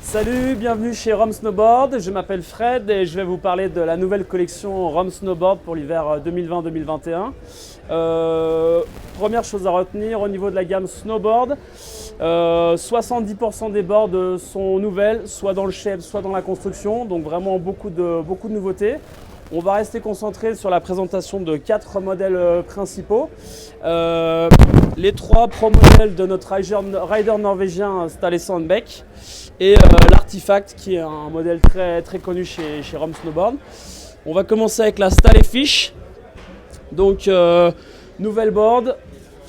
Salut, bienvenue chez Rome Snowboard. Je m'appelle Fred et je vais vous parler de la nouvelle collection Rome Snowboard pour l'hiver 2020-2021. Première chose à retenir au niveau de la gamme Snowboard, 70% des boards sont nouvelles, soit dans le shape, soit dans la construction, donc vraiment beaucoup de nouveautés. On va rester concentré sur la présentation de 4 modèles principaux. Les 3 pro modèles de notre rider norvégien Ståle Sandbæk et l'Artifact qui est un modèle très connu chez Rome Snowboard. On va commencer avec la Ståle Fish. Donc nouvelle board,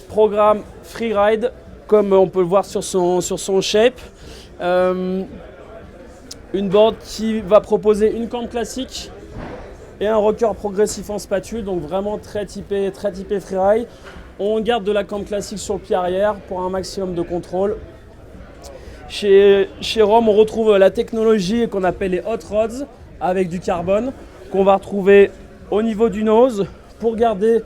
programme freeride comme on peut le voir sur son shape. Une board qui va proposer une cambre classique et un rocker progressif en spatule, donc vraiment très typé freeride. On garde de la cambre classique sur le pied arrière pour un maximum de contrôle. Chez Rome, on retrouve la technologie qu'on appelle les hot rods avec du carbone qu'on va retrouver au niveau du nose pour garder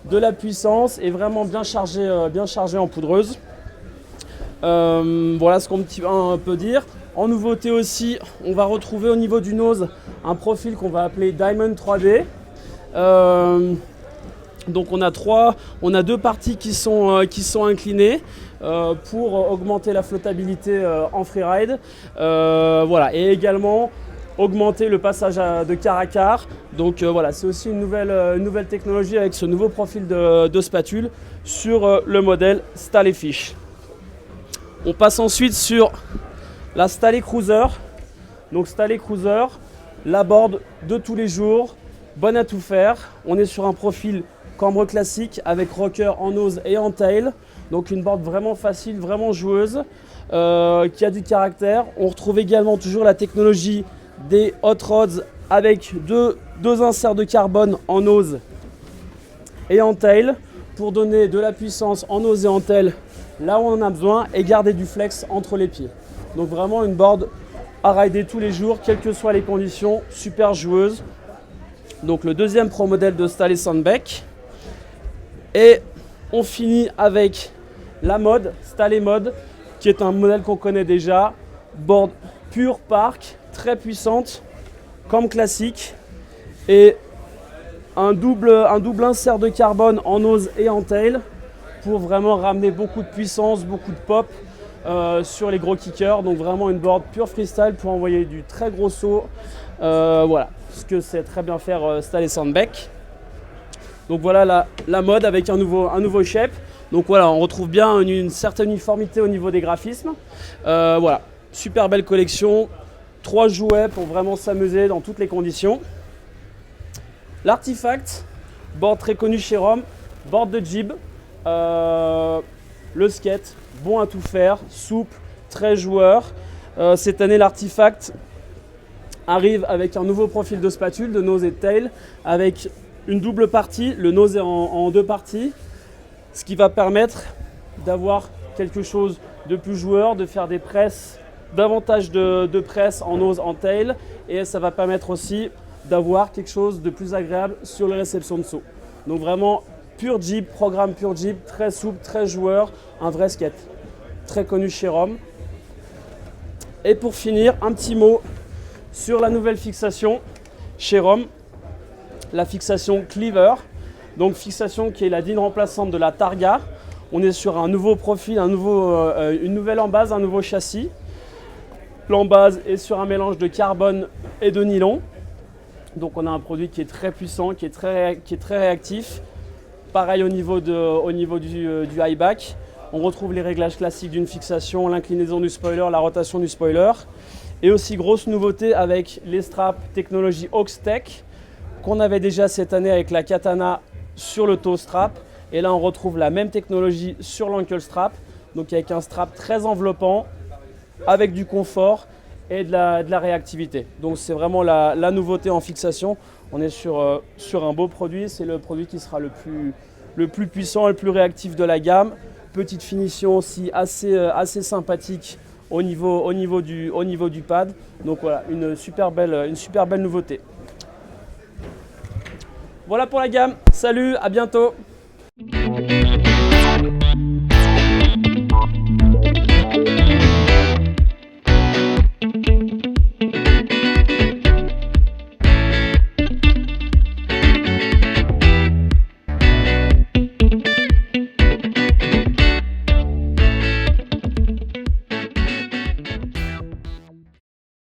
de la puissance et vraiment bien chargé en poudreuse. Voilà ce qu'on peut dire. En nouveauté aussi, on va retrouver au niveau du nose un profil qu'on va appeler Diamond 3D. Donc on a 2 parties qui sont inclinées pour augmenter la flottabilité en freeride. Voilà, et également augmenter le passage de quart à quart. Donc voilà, c'est aussi une nouvelle technologie avec ce nouveau profil de spatule sur le modèle Ståle Fish. On passe ensuite sur la Ståle Cruiser. Donc Ståle Cruiser, la board de tous les jours, bonne à tout faire. On est sur un profil cambre classique avec rocker en nose et en tail. Donc une board vraiment facile, vraiment joueuse, qui a du caractère. On retrouve également toujours la technologie des hot rods avec deux inserts de carbone en nose et en tail pour donner de la puissance en nose et en tail là où on en a besoin et garder du flex entre les pieds. Donc vraiment une board à rider tous les jours, quelles que soient les conditions, super joueuse. Donc le deuxième pro modèle de Ståle Sandbæk. Et on finit avec la mode, Ståle Mode, qui est un modèle qu'on connaît déjà. Board pure park, très puissante, cambre classique et un double insert de carbone en nose et en tail pour vraiment ramener beaucoup de puissance, beaucoup de pop sur les gros kickers. Donc vraiment une board pure freestyle pour envoyer du très gros saut. Voilà, ce que sait très bien faire Ståle Sandbæk. Donc voilà la mode avec un nouveau shape. Donc voilà, on retrouve bien une certaine uniformité au niveau des graphismes. Voilà, super belle collection. 3 jouets pour vraiment s'amuser dans toutes les conditions. L'Artifact, board très connu chez Rome, board de jib. Le skate, bon à tout faire, souple, très joueur. Cette année, l'Artifact arrive avec un nouveau profil de spatule, de nose et de tail, avec une double partie, le nose est en 2 parties, ce qui va permettre d'avoir quelque chose de plus joueur, de faire des presses, davantage de presse en nose, en tail, et ça va permettre aussi d'avoir quelque chose de plus agréable sur les réceptions de saut. Donc vraiment pur jib, programme pur jib, très souple, très joueur, un vrai skate, très connu chez Rome. Et pour finir, un petit mot sur la nouvelle fixation chez Rome. La fixation Cleaver, donc fixation qui est la digne remplaçante de la Targa. On est sur un nouveau profil, une nouvelle embase, un nouveau châssis. L'embase est sur un mélange de carbone et de nylon. Donc on a un produit qui est très puissant, qui est très réactif. Pareil au niveau du high back. On retrouve les réglages classiques d'une fixation, l'inclinaison du spoiler, la rotation du spoiler. Et aussi grosse nouveauté avec les straps technologie Oxtec, qu'on avait déjà cette année avec la Katana sur le toe strap. Et là, on retrouve la même technologie sur l'ankle strap. Donc avec un strap très enveloppant, avec du confort et de la réactivité. Donc c'est vraiment la nouveauté en fixation. On est sur un beau produit. C'est le produit qui sera le plus puissant et le plus réactif de la gamme. Petite finition aussi assez sympathique au niveau du pad. Donc voilà, une super belle nouveauté. Voilà pour la gamme. Salut, à bientôt.